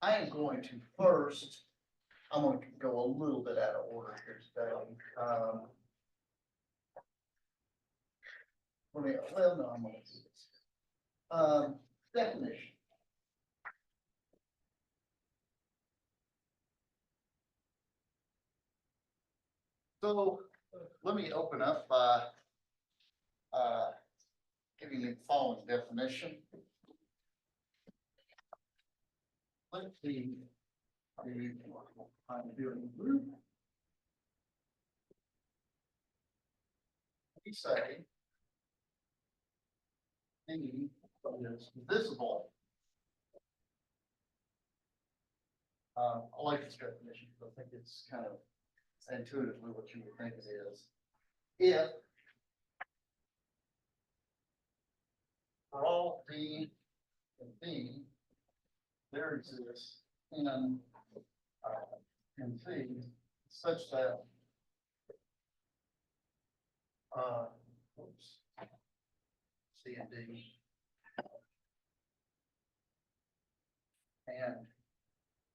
I am going to first, I'm going to go a little bit out of order here today. Well, no, I'm going to do this. Definition. So let me open up by giving you the following definition. Let's see. I'm doing group. We say any is divisible. I like this definition because I think it's kind of intuitively what you would think it is. If for all D and B, there exists in C such that oops, C and D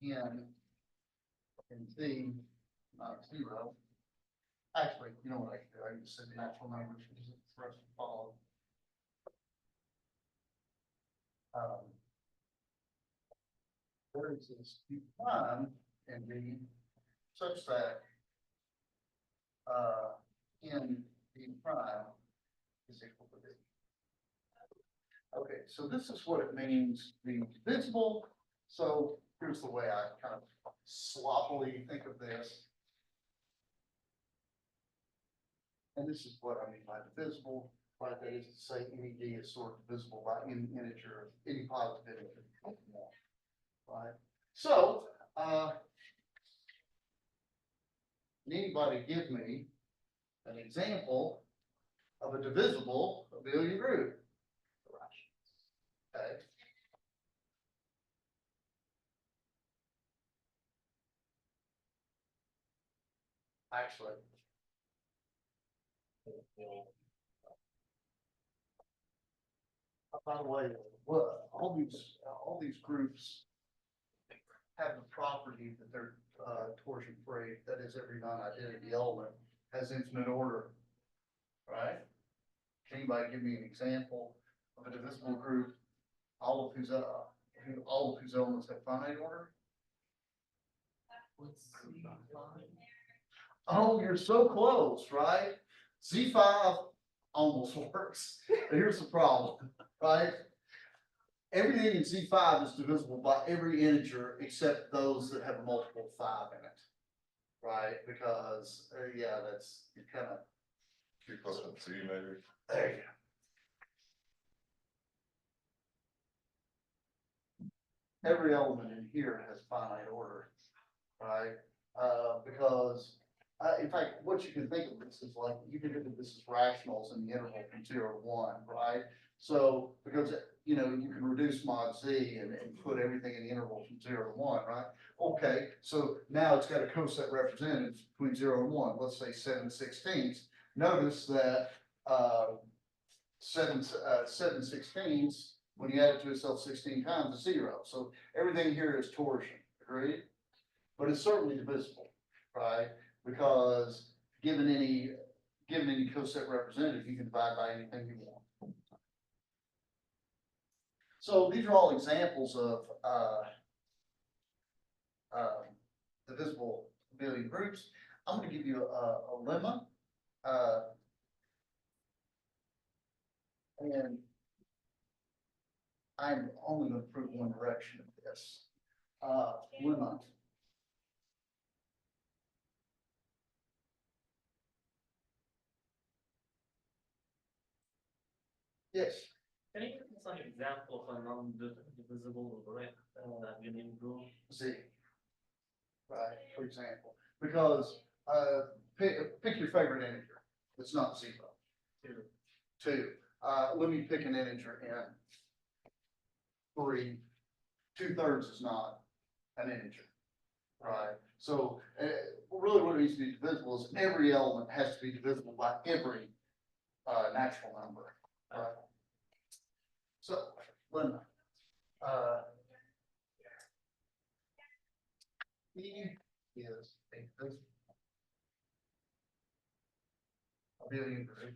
and in C not zero. Actually, you know what I can do? I can just say the natural numbers for us to follow. There exists B prime and B such that in B prime is equal to B. Okay, so this is what it means to be divisible. So here's the way I kind of sloppily think of this. And this is what I mean by divisible, right? That is to say any D is sort of divisible by any integer, any positive integer. Right? So, can anybody give me an example of a divisible abelian group? Okay. Actually, by the way, what all these groups have the property that they're torsion free. That is, every non-identity element has infinite order. Right? Can anybody give me an example of a divisible group, all of whose elements have finite order? Oh, you're so close, right? Z5 almost works. But here's the problem, right? Everything in Z5 is divisible by every integer except those that have a multiple of 5 in it, right? Because, yeah, that's kind of. Too close to C, maybe. There you go. Every element in here has finite order, right? Because in fact, what you can think of this is like, you can think of this as rationals in the interval from 0 to 1, right? So, because, you know, you can reduce mod Z and put everything in the interval from 0 to 1, right? Okay, so now it's got a coset representative between 0 and 1, let's say 7/16. Notice that 7/16, when you add it to itself 16 times, is 0. So everything here is torsion, agreed? But it's certainly divisible, right? Because given any coset representative, you can divide by anything you want. So these are all examples of divisible abelian groups. I'm going to give you a lemma. And I'm only going to prove one direction of this. Lemma. Yes. Can you give us an example of a non-divisible abelian group? Z. Right, for example, because pick your favorite integer. It's not 0. 2. Let me pick an integer in 3. 2/3 is not an integer, right? So really what it needs to be divisible is every element has to be divisible by every natural number, right? So lemma. E is a divisible abelian group.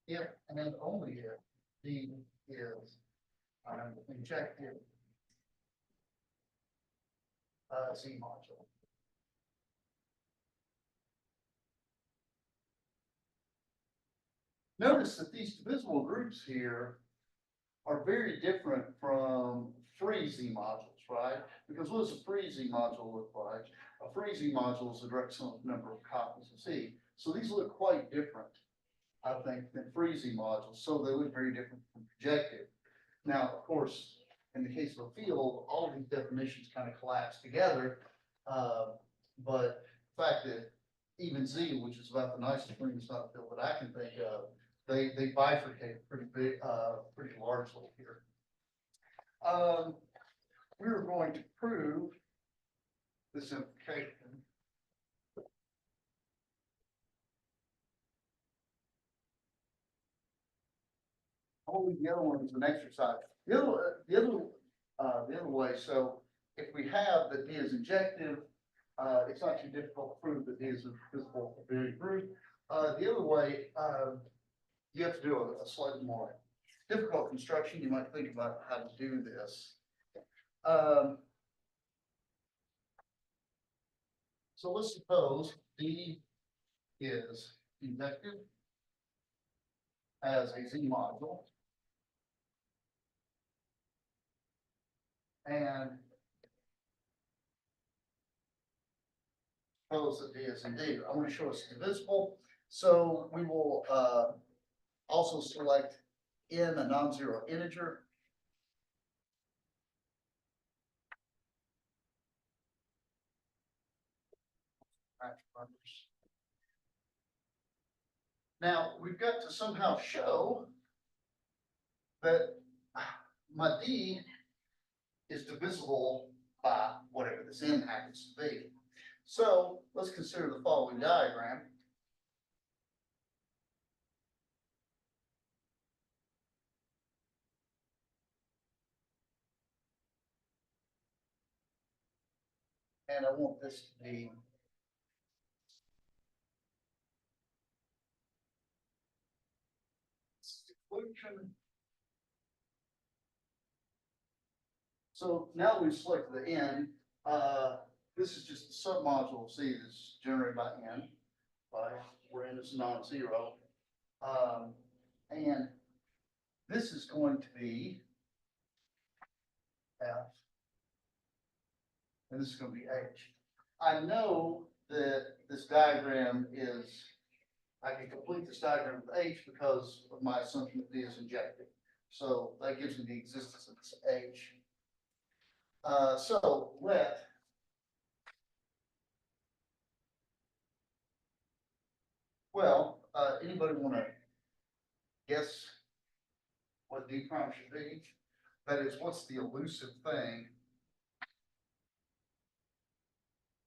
If and only if D is an injective Z module. Notice that these divisible groups here are very different from free Z modules, right? Because what does a free Z module look like? A free Z module is a direct sum of number of copies of Z. So these look quite different, I think, than free Z modules. So they look very different from projective. Now, of course, in the case of a field, all of these definitions kind of collapse together. But the fact that even Z, which is about the nicest thing, it's not a field that I can think of, they bifurcate pretty big, pretty largely here. We're going to prove this implication. I'll leave the other one as an exercise. The other way, so if we have that D is injective, it's not too difficult to prove that D is a divisible abelian group. The other way, you have to do a slightly more difficult construction. You might think about how to do this. So let's suppose D is injective as a Z module. And suppose that D is indeed, I want to show us divisible. So we will also select n a non-zero integer. Now, we've got to somehow show that my D is divisible by whatever this n happens to be. So let's consider the following diagram. And I want this to be exclusion. So now we've selected the n. This is just the submodule of C that's generated by n, right? Where n is non-zero. And this is going to be F. And this is going to be H. I know that this diagram is, I can complete this diagram with H because of my assumption that D is injective. So that gives me the existence of this H. So let anybody want to guess what D prime should be? That is, what's the elusive thing?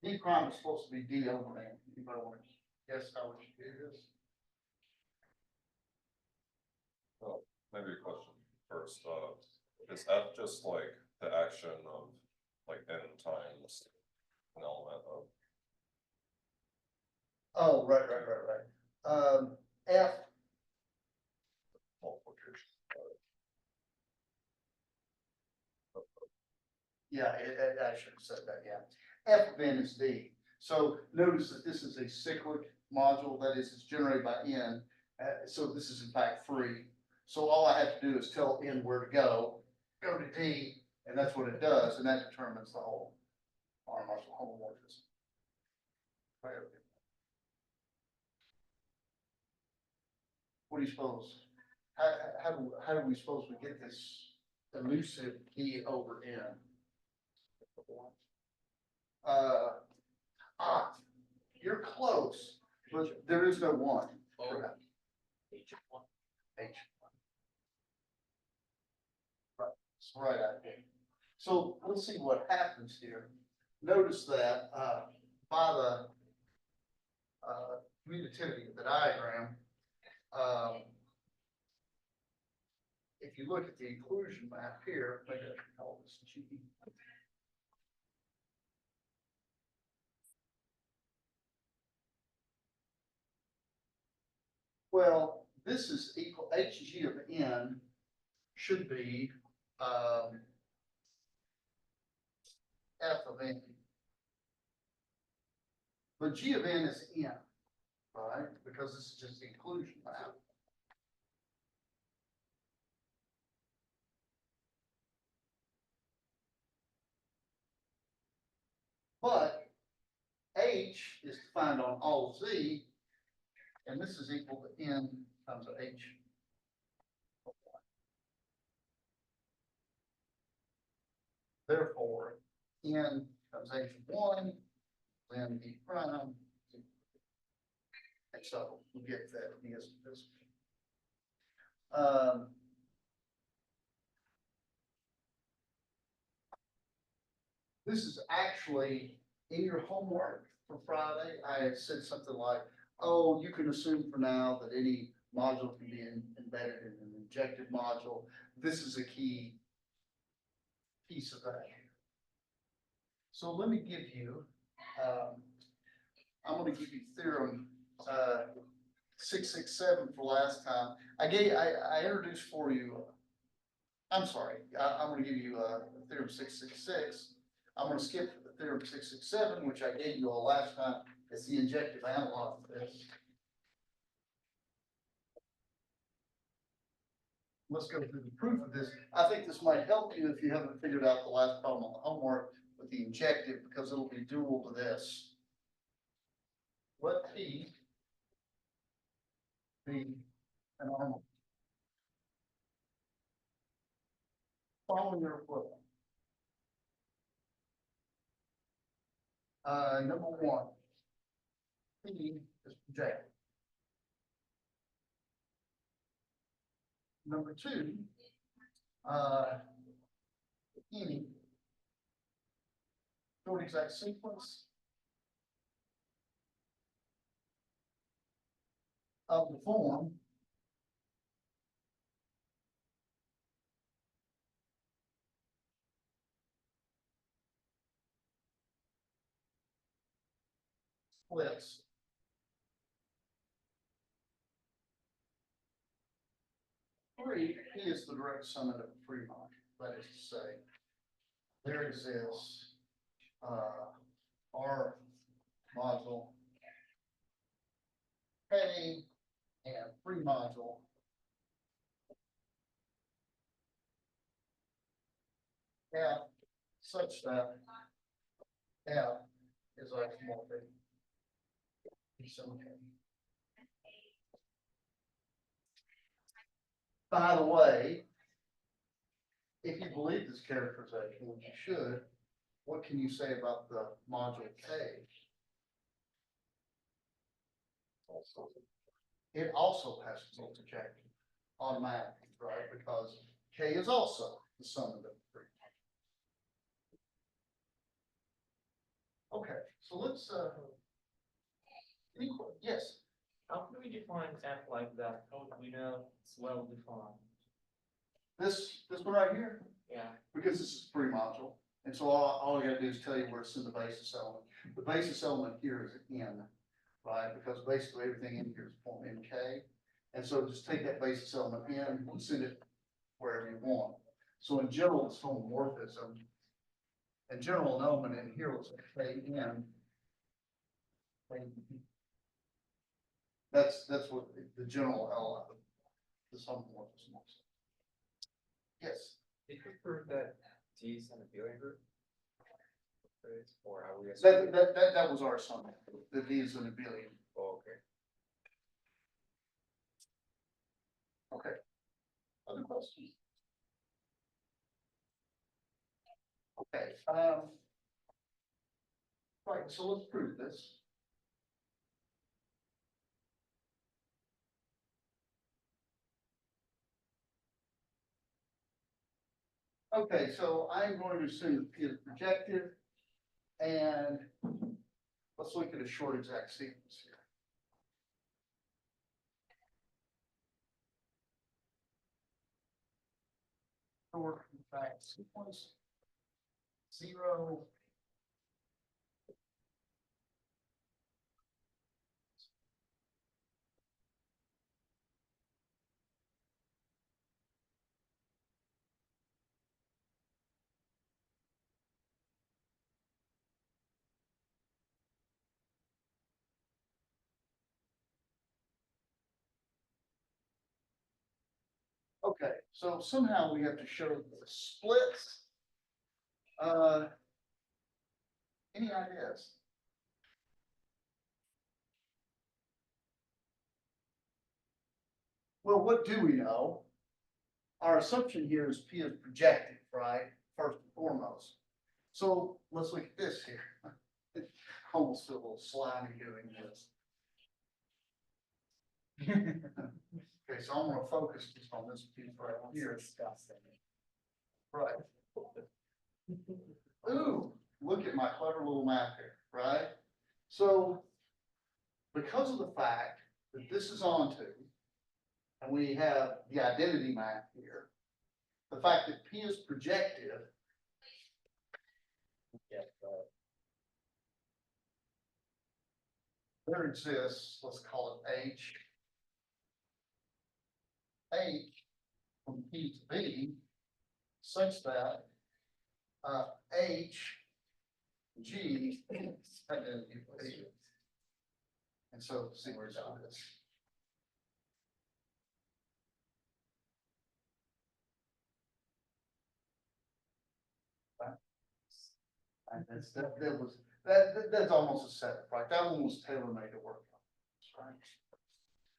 D prime is supposed to be D over N. Anybody want to guess how we should do this? Well, maybe a question first, is F just like the action of like n times an element of? Oh, right. F. Multiplication? Yeah, I should have said that, yeah. F of n is D. So notice that this is a cyclic module, that is, it's generated by n. So this is in fact free. So all I have to do is tell n where to go to D, and that's what it does, and that determines the whole R-module homomorphism. What do you suppose? How do we suppose we get this elusive D over n? You're close, but there is no one. Correct. H1. H. Right, it's right out here. So let's see what happens here. Notice that by the commutativity of the diagram, if if you look at the inclusion map here, maybe I can call this G. Well, this is equal, HG of N should be, F of N. But G of N is N, right? Because this is just the inclusion map. But H is defined on all Z, and this is equal to N times H. Therefore, N times H of one, then E prime. And so we get that E is this. This is actually in your homework for Friday. I had said something like, oh, you can assume for now that any module can be embedded in an injective module. This is a key piece of that. So let me give you, I'm going to give you theorem 667 for last time. I introduced for you, I'm sorry, I'm going to give you theorem 666. I'm going to skip the theorem 667, which I gave you all last time. It's the injective analog of this. Let's go through the proof of this. I think this might help you if you haven't figured out the last problem on the homework with the injective, because it'll be dual to this. Let P be an normal. Follow your flow. Number one, P is projective. Number two, any short exact sequence of the form splits three. P is the direct summit of a free module. That is to say, there is this R module K and free module F, such that F is isomorphic. By the way, if you believe this characterization, which you should, what can you say about the module K? It also has to be projected automatically, right? Because K is also the sum of the three. Okay, so let's yes. How can we define F like that? How do we know it's well defined? This one right here, Yeah. because this is free module, and so all I gotta do is tell you where it's in the basis element. The basis element here is N, right? Because basically everything in here is point NK. And so just take that basis element in and send it wherever you want. So in general, it's homomorphism. And general element in here was KN. That's what the general element, this homomorphism is. Yes. Did you prove that T is an abelian group? Or are we? That was our assumption, that D is an abelian. Oh, okay. Okay. Other questions? Okay, right, so let's prove this. Okay, so I'm going to assume that P is projective, and let's look at a short exact sequence here. short exact sequence. 0. Okay, so somehow we have to show the splits. Any ideas? Well, what do we know? Our assumption here is P is projective, right? First and foremost. So let's look at this here. I almost feel a little slimy doing this. Okay, so I'm gonna focus just on this piece right here. Disgusting. Right. Ooh, look at my clever little map here, right? So because of the fact that this is onto, and we have the identity map here, the fact that P is projective, Yeah, there exists, let's call it H from P to B, such that H, G, identity P. And so see where it's on this. And that's almost a set, right? That one was tailor-made to work on, right?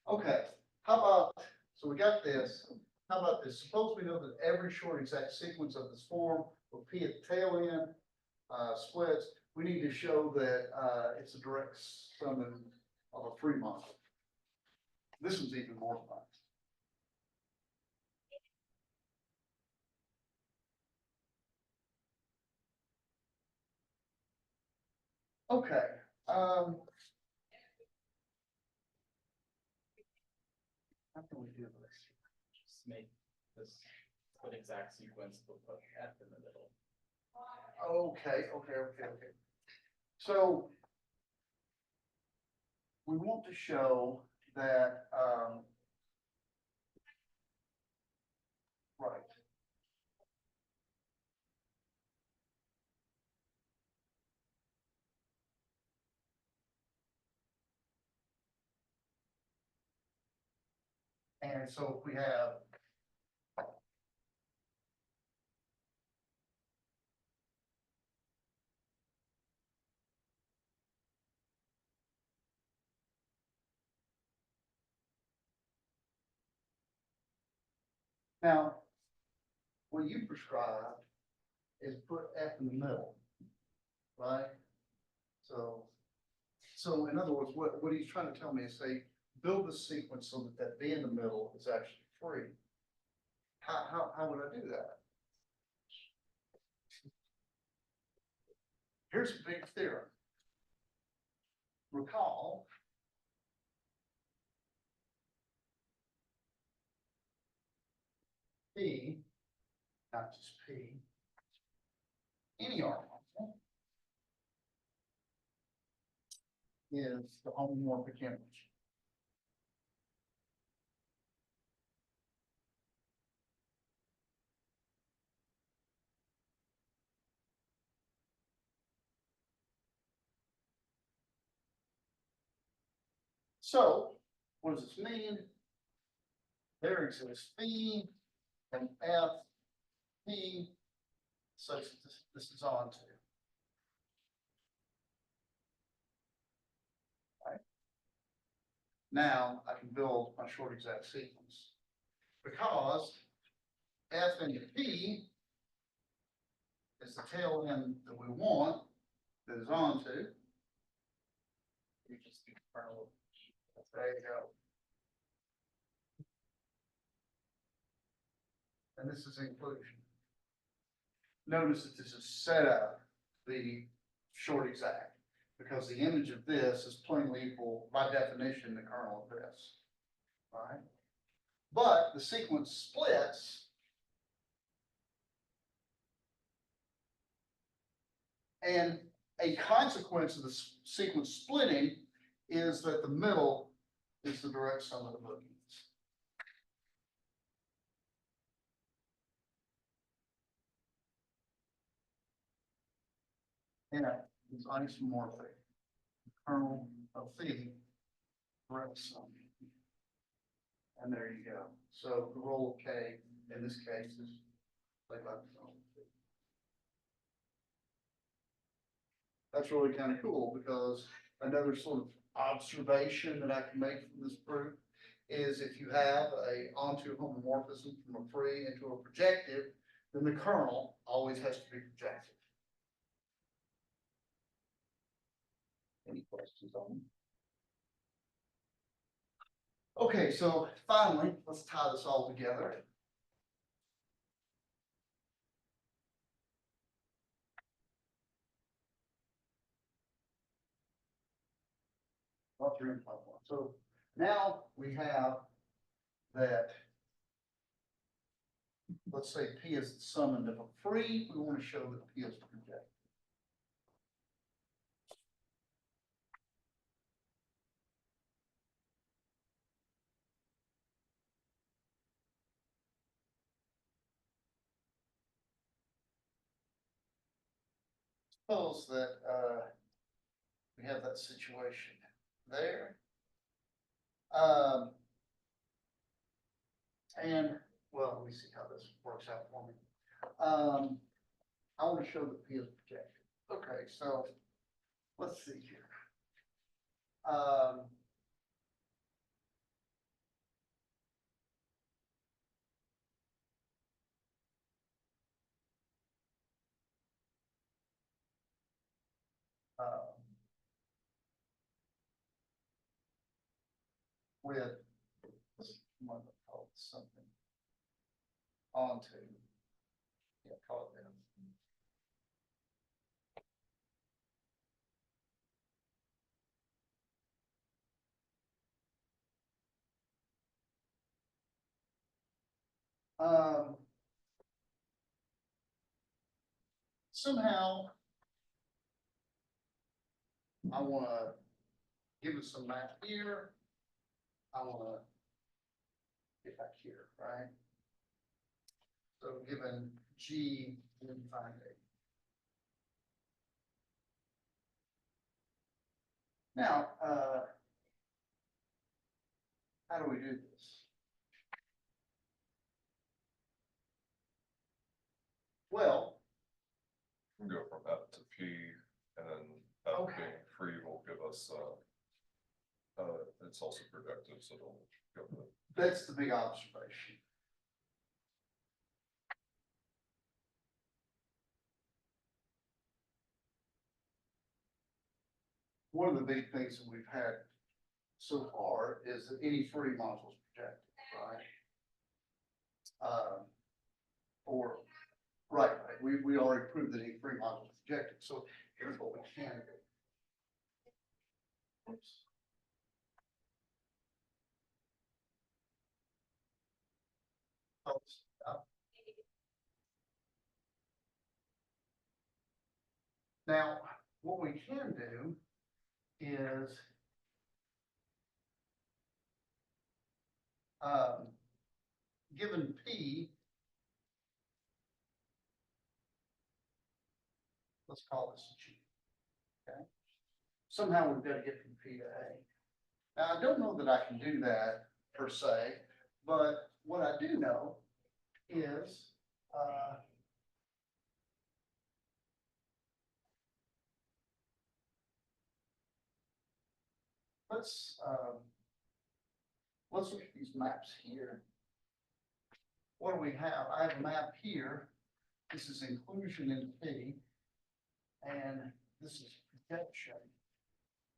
Okay, how about, so we got this, how about this? Suppose we know that every short exact sequence of this form with P at the tail end, splits, we need to show that, it's a direct sum of a free model. This one's even more fun. Okay, how can we do this? just make this put exact sequence, but put F in the middle. Okay. So we want to show that, right. And so if we have now, what you prescribed is put F in the middle, right? So in other words, what he's trying to tell me is say, build the sequence so that that B in the middle is actually free. How would I do that? Here's a big theorem. Recall P, not just P, any R model is the homomorphic image. So what does this mean? There exists phi and F P such that this is on to. Right? Now I can build my short exact sequence because F into P is the tail end that we want that is on to. You just do kernel. There you go. And this is inclusion. Notice that this is set up the short exact because the image of this is plainly equal by definition the kernel of this. Right? But the sequence splits And a consequence of the sequence splitting is that the middle is the direct sum of the bookends. And it's isomorphic. Kernel of phi, direct sum. And there you go. So the role of K in this case is like that. That's really kind of cool because another sort of observation that I can make from this proof is if you have a onto homomorphism from a free into a projective, then the kernel always has to be projective. Any questions on it? Okay, so finally, let's tie this all together. So now we have that. Let's say P is the summand of a free, we want to show that P is projective. Suppose that we have that situation there. And well, let me see how this works out for me. I want to show that P is projective. Okay, so let's see here. With, I'm gonna call it something onto, yeah, call it that. Somehow I want to give it some math here. I want to get back here, right? So given G, and then find A. Now, how do we do this? Well, We can go from F to P, and then F Okay. being free will give us, it's also projective, so it'll go to. that's the big observation. One of the big things that we've had so far is that any free module is projected, right? Or, right, we already proved that any free module is projected, so here's what we can do. Oops. Oops. Now, what we can do is given P, let's call this G. Okay. Somehow we've got to get from P to A. Now, I don't know that I can do that per se, but what I do know is let's look at these maps here. What do we have? I have a map here. This is inclusion into P, and this is projection.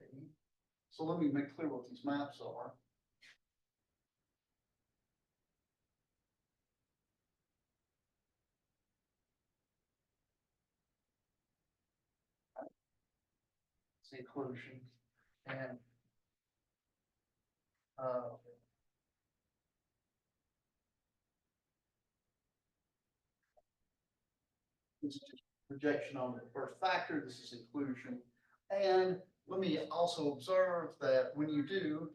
P. So let me make clear what these maps are. It's inclusion and this is just projection on the first factor, this is inclusion. And let me also observe that when you do,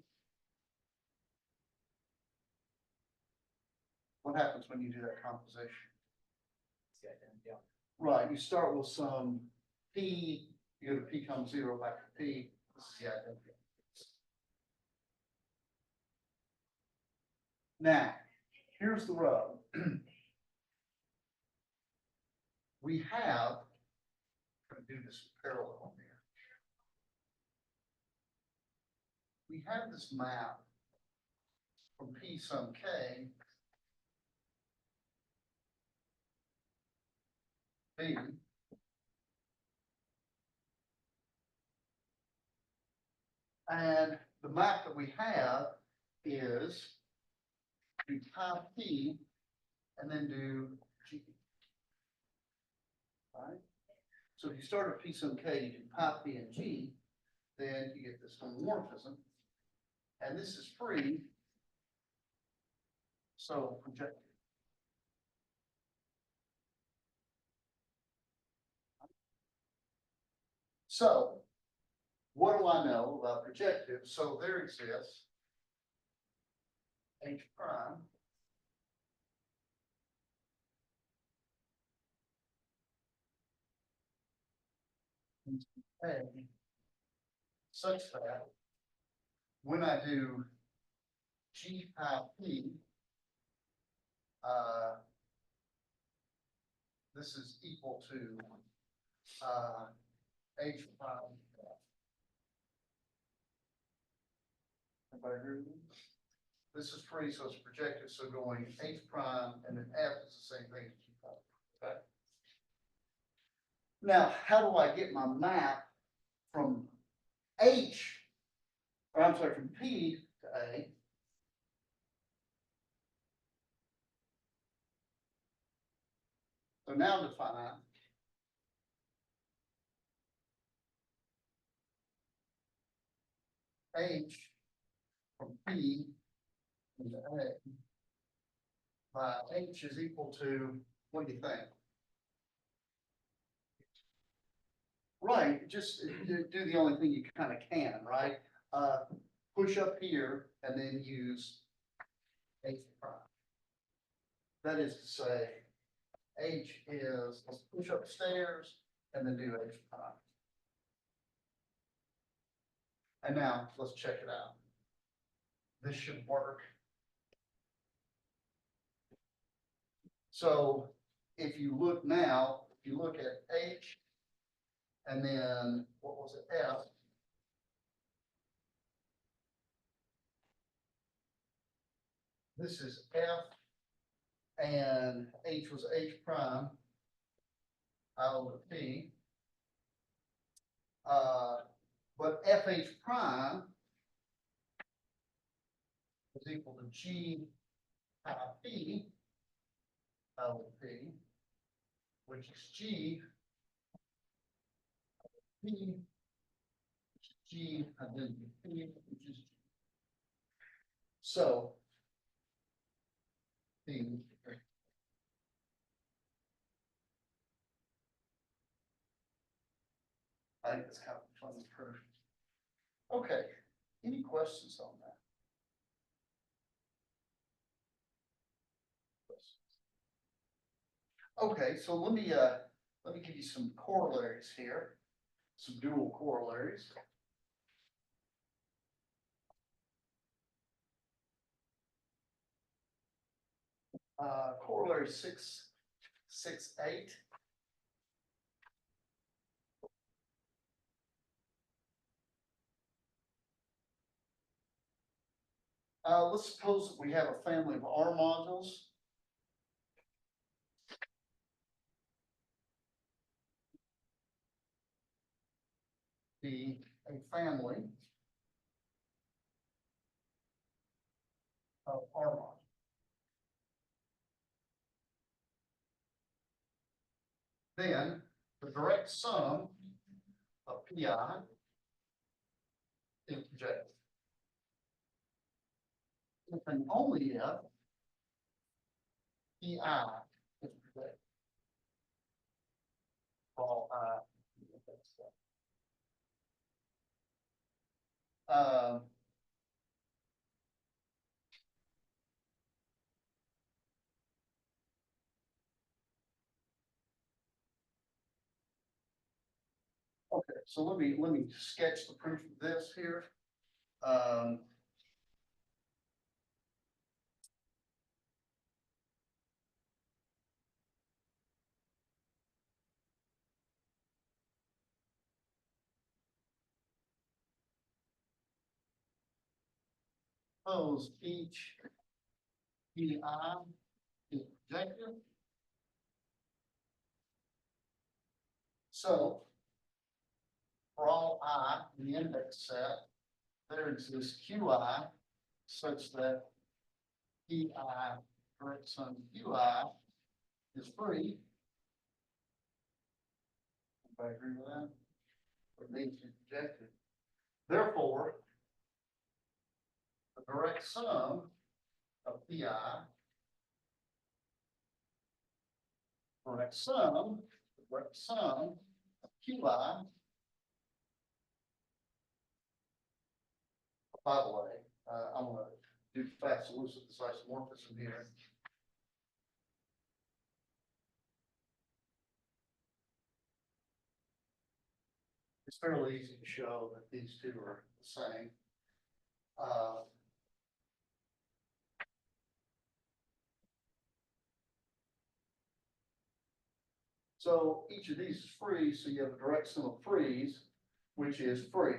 what happens when you do that composition? See, identity. Right, you start with some P, you go to P comes 0 back to P, this is the identity. Now, here's the rub. We have, I'm gonna do this in parallel here. We have this map from P sum K, B, and the map that we have is do pi P and then do G. Right? So if you start at P sum K, you do pi P and G, then you get this homomorphism. And this is free. So projective. So what do I know about projective? So there exists H prime A such that when I do G pi P, this is equal to H prime. Everybody agree with me? This is free, so it's projective, so going H prime and then F is the same thing as G prime. Okay. Now, how do I get my map from H, or I'm sorry, from P to A? So now define H from P into A by H is equal to, what do you think? Right, just do the only thing you kind of can, right? Push up here and then use H prime. That is to say, H is, let's push upstairs and then do H prime. And now let's check it out. This should work. So if you look now, if you look at H and then what was it, F? This is F and H was H prime out over P. But FH prime is equal to G pi P out over P, which is G P, which is G identity P, which is G. So P I think it's kind of fun to prove. Okay, any questions on that? Okay, so let me give you some corollaries here, some dual corollaries. Corollary 668. Let's suppose that we have a family of R modules. Be a family of R modules. Then the direct sum of PI is projective. If and only if PI is projective. Okay, so let me sketch the proof of this here. Um, Suppose each PI is projective. So for all I in the index set, there exists QI such that PI direct sum QI is free. Everybody agree with that? It needs to be projected. Therefore, the direct sum of PI, direct sum of QI. By the way, I'm gonna do fast solution of this isomorphism here. It's fairly easy to show that these two are the same. So each of these is free, so you have a direct sum of frees, which is free.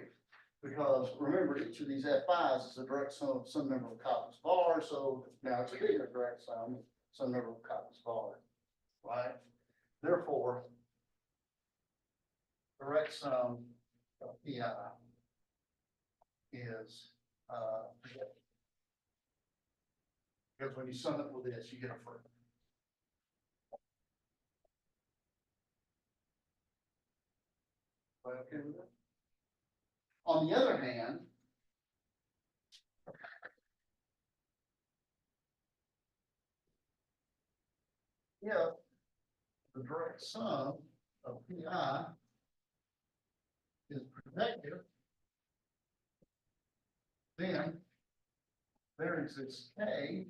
Because remember, each of these F5s is a direct sum of some number of copies of R, so now it's a bigger direct sum, some number of copies of R, right? Therefore, direct sum of PI is, because when you sum it with this, you get a free. Okay with that? On the other hand, if the direct sum of PI is projective, then there exists K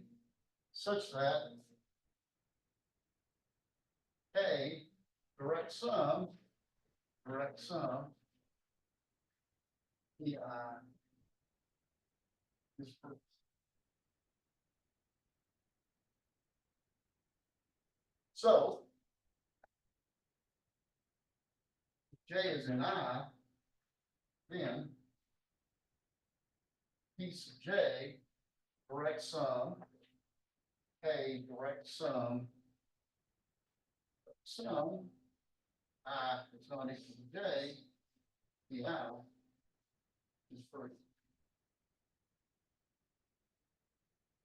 such that K direct sum PI is free. So if J is in I, then P sub J direct sum K direct sum I is not equal to J, PI is free.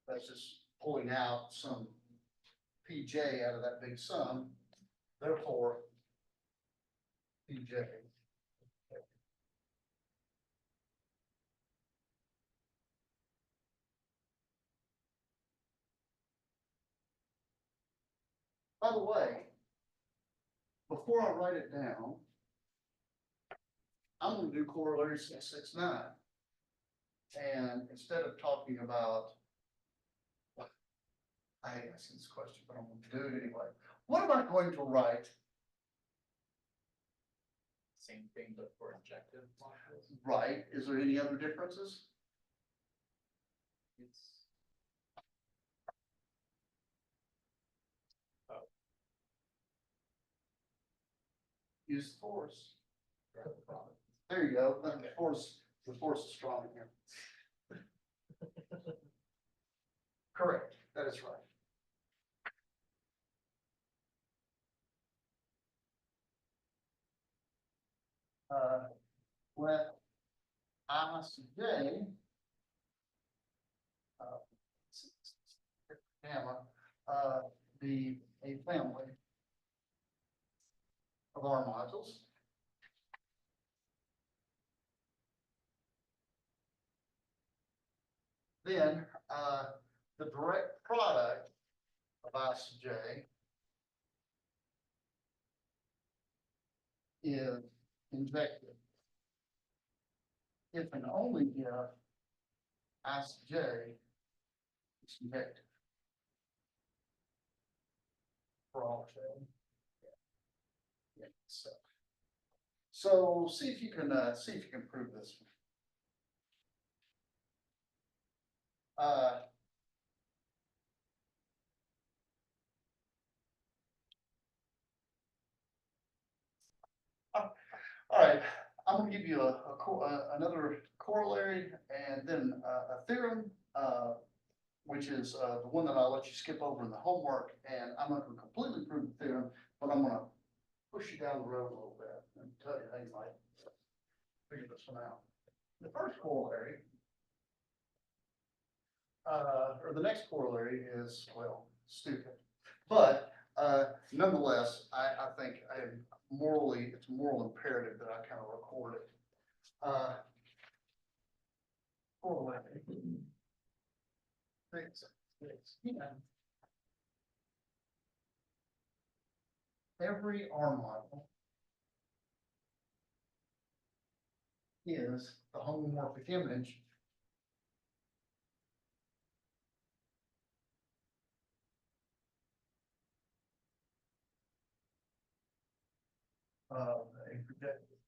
That's just pulling out some PJ out of that big sum, therefore PJ. By the way, before I write it down, I'm gonna do corollary 669. And instead of talking about, I hate asking this question, but I'm gonna do it anyway. What am I going to write? Same thing, but for injective modules. Right, is there any other differences? It's. Use the force. There you go, the force is strong in here. Correct, that is right. Let I sub J gamma be a family of R modules. Then the direct product of I sub J is injective. if and only if I sub j is injective. For all j. Yeah, so see if you can, prove this one. All right, I'm gonna give you another corollary and then a theorem, which is the one that I'll let you skip over in the homework, and I'm not gonna completely prove the theorem, but I'm gonna push you down the road a little bit and tell you things like, figure this one out. The first corollary, or the next corollary is, well, stupid, but nonetheless, I think it's a moral imperative that I kind of record it. Corollary. Every R model is the homomorphic image of a projective.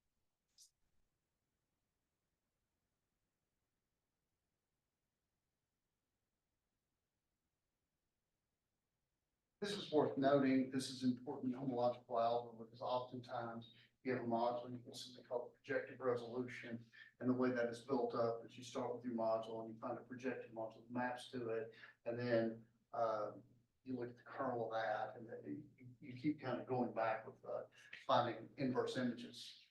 This is worth noting. This is important in homological algebra because oftentimes you have a module, you get something called projective resolution. And the way that is built up is you start with your module and you find a projective module that maps to it. And then you look at the kernel of that, and then you keep kind of going back with finding inverse images.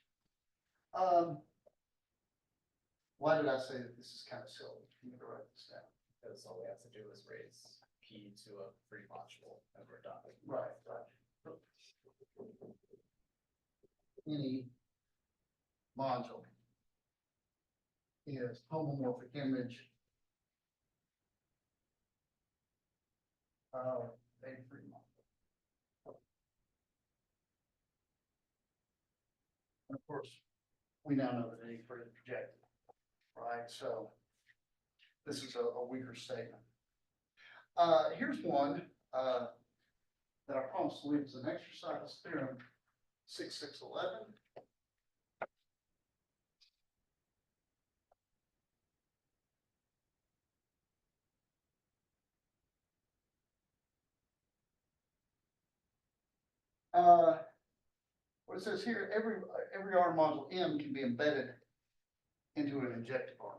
Why did I say that this is kind of silly? I'm gonna write this down. Because all we have to do is raise P to a free module and we're done. Right. Any module is homomorphic image of a free module. And of course, we now know that any free is projected, right? So this is a weaker statement. Here's one that I promised to leave as an exercise, theorem 6611. What it says here, every R module M can be embedded into an injective R module.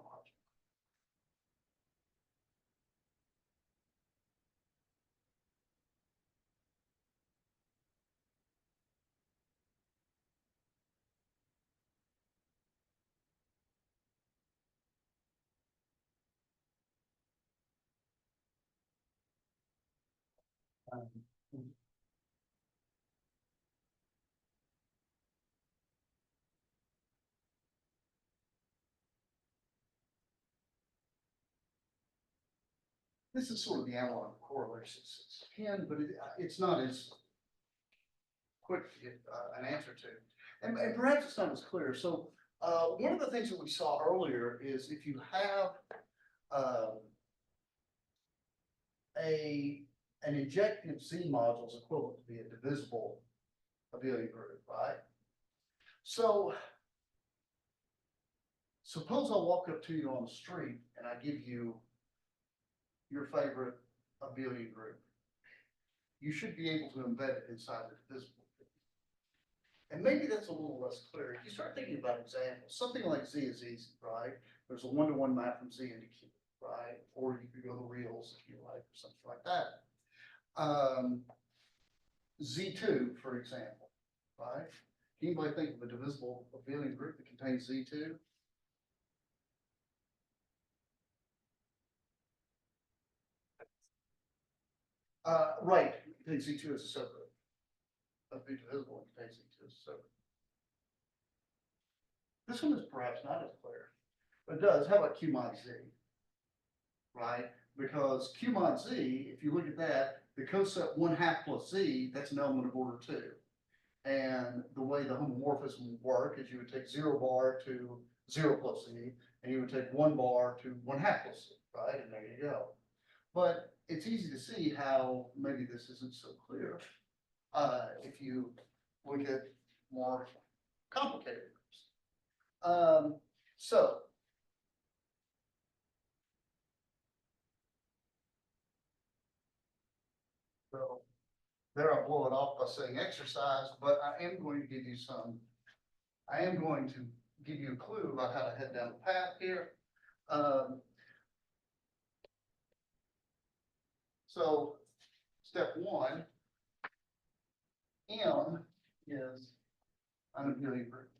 This is sort of the analog correlation. It's can, but it's not as quick to get an answer to. And perhaps it's not as clear. So one of the things that we saw earlier is if you have an injective Z module is equivalent to be a divisible abelian group, right? So suppose I walk up to you on the street and I give you your favorite abelian group. You should be able to embed it inside the divisible. And maybe that's a little less clear. If you start thinking about examples, something like Z is easy, right? There's a one-to-one map from Z into Q, right? Or you could go to reals if you like, or something like that. Z2, for example, right? Can anybody think of a divisible abelian group that contains Z2? Right, it contains Z2 as a subgroup. That'd be divisible and contains Z2 as a subgroup. This one is perhaps not as clear, but it does. How about Q mod Z? Right? Because Q mod Z, if you look at that, the coset 1/2 plus Z, that's an element of order 2. And the way the homomorphism would work is you would take 0 bar to 0 plus Z, and you would take 1 bar to 1/2 plus Z, right? And there you go. But it's easy to see how maybe this isn't so clear, if you look at more complicated groups. So. So there I'll blow it off by saying exercise, but I am going to give you a clue about how to head down the path here. So step 1, M is an abelian group.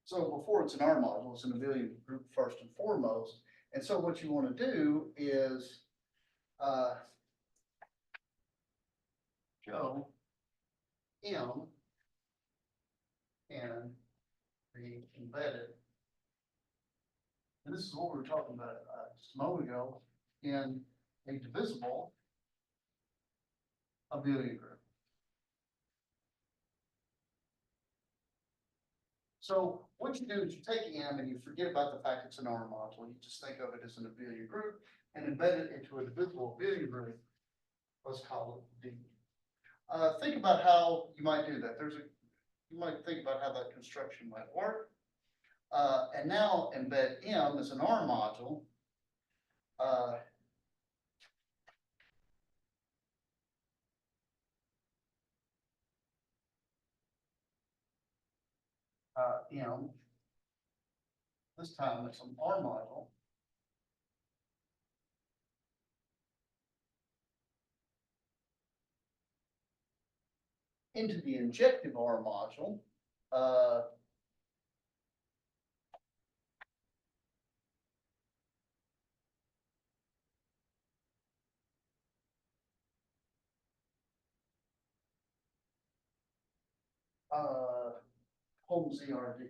So before it's an R module, it's an abelian group first and foremost. And so what you want to do is show M can be embedded. And this is what we were talking about just a moment ago in a divisible abelian group. So what you do is you take M and you forget about the fact it's an R module. You just think of it as an abelian group and embed it into a divisible abelian group. Let's call it D. Think about how you might do that. You might think about how that construction might work. And now embed M as an R module. M, this time it's an R module. Into the injective R module. Home ZRD.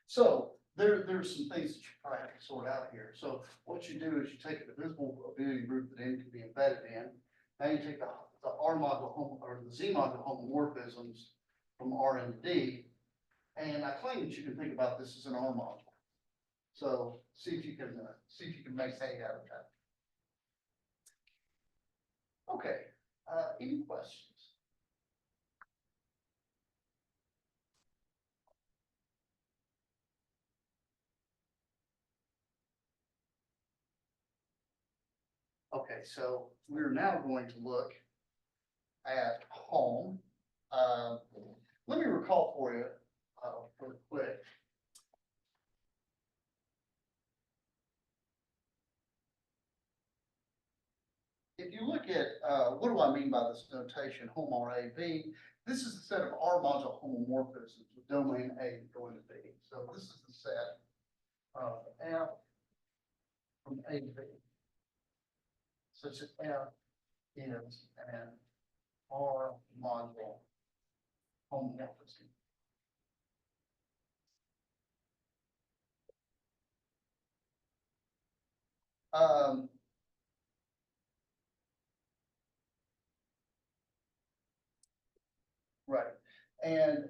So there's some things that you probably have to sort out here. So what you do is you take a divisible abelian group that N can be embedded in. Now you take the R module home or the Z module homomorphisms from R and D. And I claim that you can think about this as an R module. So see if you can make hay out of that. Okay, any questions? Okay, so we're now going to look at home. Let me recall for you, really quick. If you look at, what do I mean by this notation, home RAV? This is the set of R module homomorphisms with domain A going to B. So this is the set of F from A to B, such that F is an R module homomorphism. Right, and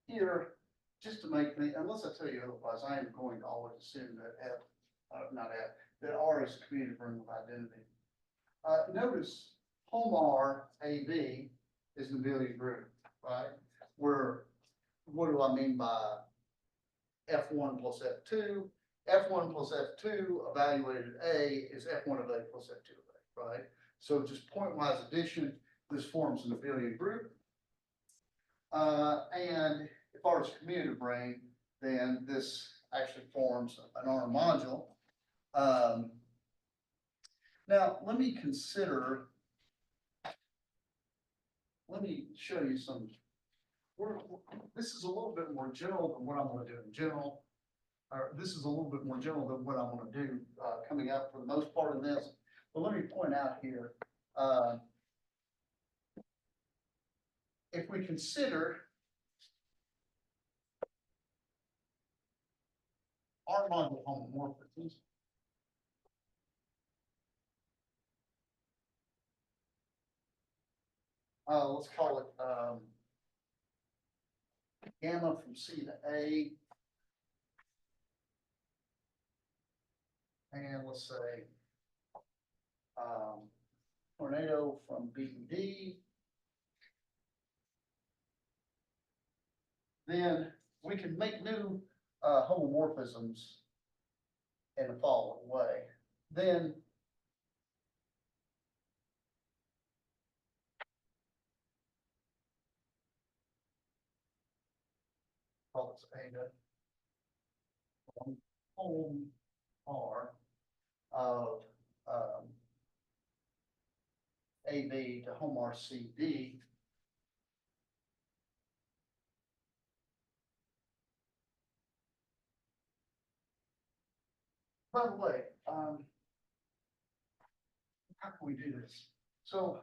here, just to make me, unless I tell you otherwise, I am going to always assume that that R is a commutative ring of identity. Notice home R AB is an abelian group, right? Where, what do I mean by F1 plus F2? F1 plus F2 evaluated A is F1 of A plus F2 of A, right? So just pointwise addition, this forms an abelian group. And if R is a commutative ring, then this actually forms an R module. Now, let me show you some, this is a little bit more general than what I'm going to do in general. Or this is a little bit more general than what I'm going to do coming up for the most part of this. But let me point out here, if we consider our module homomorphisms. Let's call it, gamma from C to A. And let's say, tornado from B to D. Then we can make new, homomorphisms in the following way. Then call it eta from home R of AB to home RCD. By the way, how can we do this? So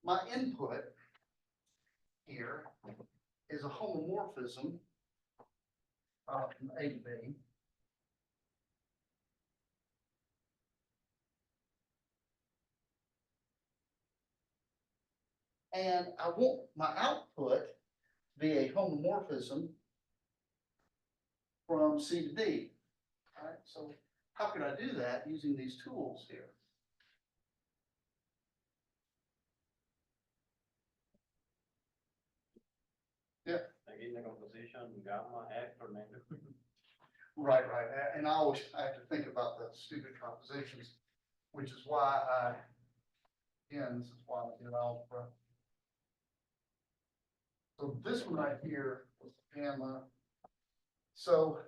my input here is a homomorphism from A to B. And I want my output to be a homomorphism from C to D. All right, so how can I do that using these tools here? Again, the composition, gamma, F, tornado. Right, and I always have to think about the stupid compositions, which is why again, this is why I did algebra. So this one right here was gamma. So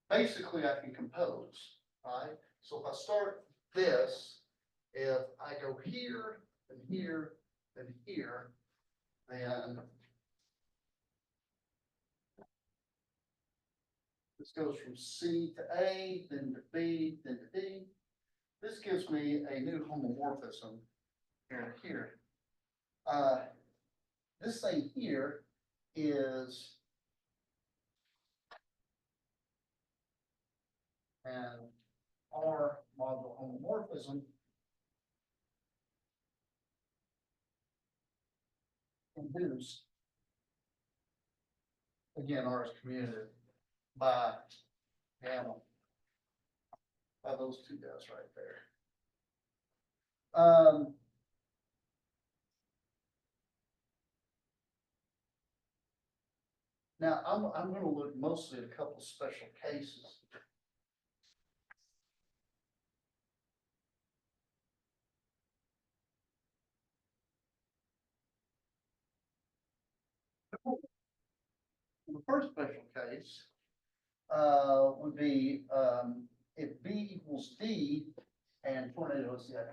basically I can compose, right? So if I start this, if I go here, and here, and here, then this goes from C to A, then to B, then to D. This gives me a new homomorphism here to here. This thing here is an R module homomorphism induced. Again, R is commutative by gamma, by those two guys right there. Now I'm going to look mostly at a couple special cases. The first special case would be if B equals D and tornado is the X.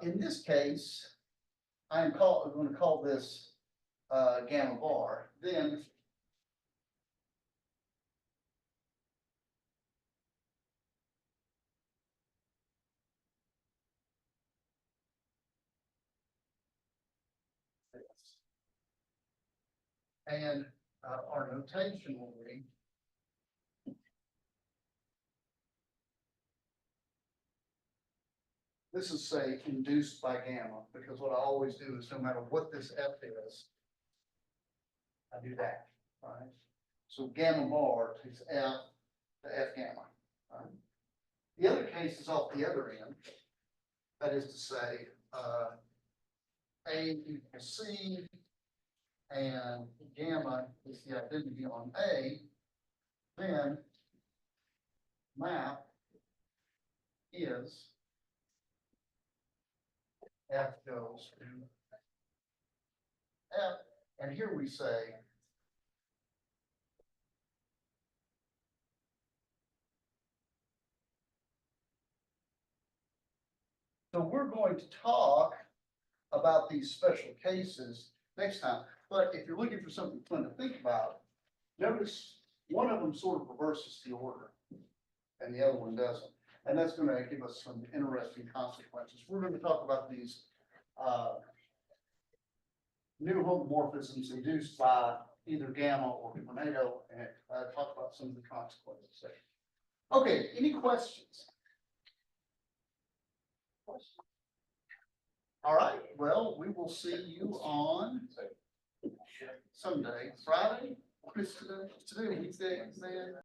In this case, I'm going to call this gamma bar. Then and our notation will be this is say induced by gamma, because what I always do is no matter what this F is, I do that, right? So gamma bar takes F to F gamma, right? The other case is off the other end. That is to say, A equals C and gamma is the identity on A, then map is F goes to F, and here we say so we're going to talk about these special cases next time. But if you're looking for something fun to think about, notice one of them sort of reverses the order and the other one doesn't. And that's gonna give us some interesting consequences. We're gonna talk about these, new homomorphisms induced by either gamma or tornado, and, talk about some of the consequences there. Okay, any questions? All right, well, we will see you on Sunday, Friday, what is today? Today, Wednesday, man.